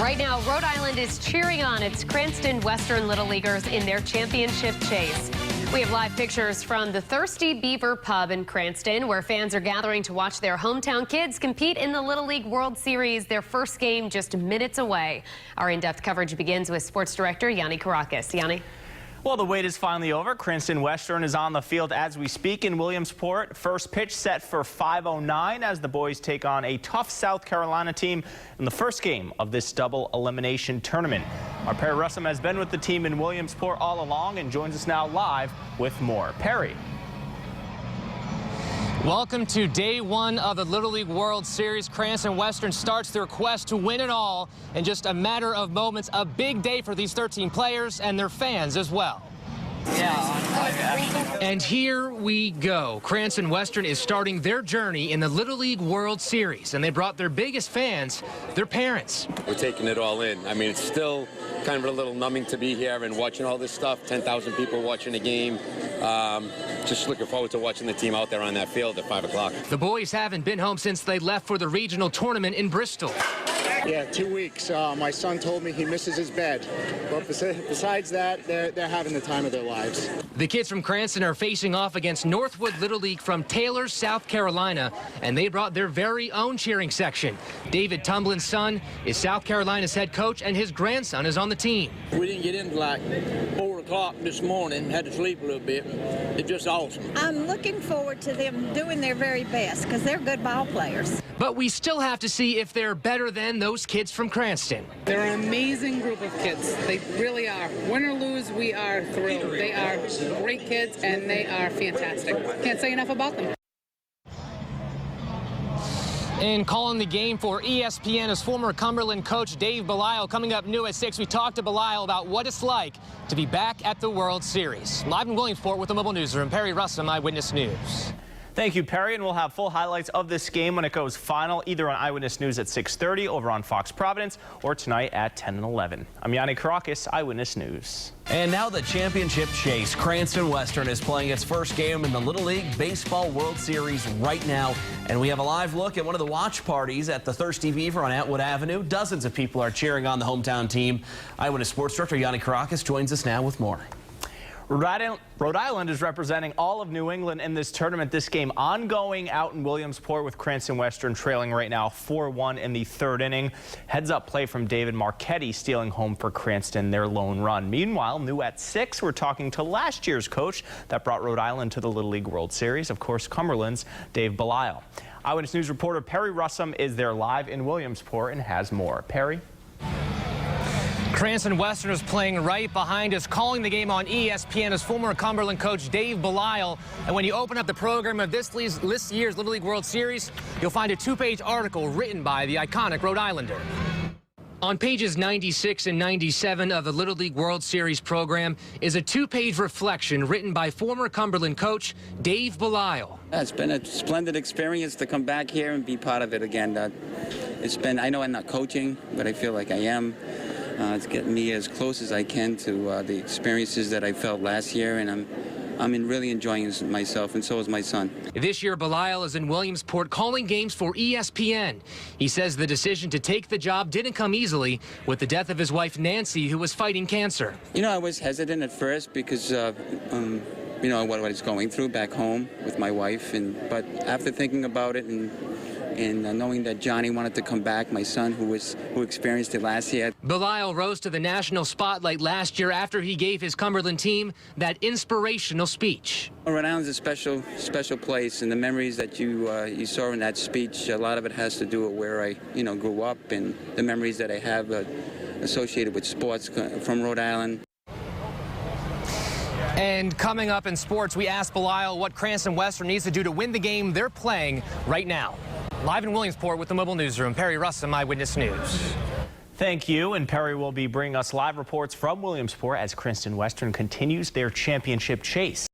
Right now, Rhode Island is cheering on its Cranston Western Little Leaguers in their championship chase. We have live pictures from the Thirsty Beaver Pub in Cranston, where fans are gathering to watch their hometown kids compete in the Little League World Series, their first game just minutes away. Our in-depth coverage begins with Sports Director Yanni Caracas. Yanni? Well, the wait is finally over. Cranston Western is on the field as we speak in Williamsport. First pitch set for 5:09 as the boys take on a tough South Carolina team in the first game of this double elimination tournament. Our Perry Russum has been with the team in Williamsport all along and joins us now live with more. Perry. Welcome to day one of the Little League World Series. Cranston Western starts their quest to win it all in just a matter of moments. A big day for these 13 players and their fans as well. And here we go. Cranston Western is starting their journey in the Little League World Series, and they brought their biggest fans, their parents. We're taking it all in. I mean, it's still kind of a little numbing to be here and watching all this stuff. 10,000 people watching the game. Just looking forward to watching the team out there on that field at 5 o'clock. The boys haven't been home since they left for the regional tournament in Bristol. Yeah, 2 weeks. My son told me he misses his bed. But besides that, they're having the time of their lives. The kids from Cranston are facing off against Northwood Little League from Taylor, South Carolina, and they brought their very own cheering section. David Tumblin's son is South Carolina's head coach, and his grandson is on the team. We didn't get in like 4 o'clock this morning, had to sleep a little bit. It's just awesome. I'm looking forward to them doing their very best because they're good ball players. But we still have to see if they're better than those kids from Cranston. They're an amazing group of kids. They really are. Win or lose, we are thrilled. They are great kids, and they are fantastic. Can't say enough about them. And calling the game for ESPN is former Cumberland coach Dave Belisle. Coming up new at 6, we talked to Belisle about what it's like to be back at the World Series. Live in Williamsport with the Mobile Newsroom, Perry Russum, Eyewitness News. Thank you, Perry, and we'll have full highlights of this game when it goes final, either on Eyewitness News at 6:30 over on Fox Providence or tonight at 10 and 11. I'm Yanni Caracas, Eyewitness News. And now the championship chase. Cranston Western is playing its first game in the Little League Baseball World Series right now. And we have a live look at one of the watch parties at the Thirsty Beaver on Atwood Avenue. Dozens of people are cheering on the hometown team. Eyewitness Sports Director Yanni Caracas joins us now with more. Rhode Island is representing all of New England in this tournament. This game ongoing out in Williamsport with Cranston Western trailing right now 4-1 in the third inning. Heads up play from David Marchetti stealing home for Cranston their lone run. Meanwhile, new at 6, we're talking to last year's coach that brought Rhode Island to the Little League World Series, of course, Cumberland's Dave Belisle. Eyewitness News reporter Perry Russum is there live in Williamsport and has more. Perry? Cranston Western is playing right behind us. Calling the game on ESPN is former Cumberland coach Dave Belisle. And when you open up the program of this year's Little League World Series, you'll find a 2-page article written by the iconic Rhode Islander. On pages 96 and 97 of the Little League World Series program is a 2-page reflection written by former Cumberland coach Dave Belisle. It's been a splendid experience to come back here and be part of it again. I know I'm not coaching, but I feel like I am. It's getting me as close as I can to the experiences that I felt last year, and I'm really enjoying myself, and so is my son. This year, Belisle is in Williamsport calling games for ESPN. He says the decision to take the job didn't come easily with the death of his wife, Nancy, who was fighting cancer. You know, I was hesitant at first because, you know, what I was going through back home with my wife, but after thinking about it and knowing that Johnny wanted to come back, my son, who experienced it last year. Belisle rose to the national spotlight last year after he gave his Cumberland team that inspirational speech. Rhode Island's a special place, and the memories that you saw in that speech, a lot of it has to do with where I, grew up, and the memories that I have associated with sports from Rhode Island. And coming up in sports, we asked Belisle what Cranston Western needs to do to win the game they're playing right now. Live in Williamsport with the Mobile Newsroom, Perry Russum, Eyewitness News. Thank you, and Perry will be bringing us live reports from Williamsport as Cranston Western continues their championship chase.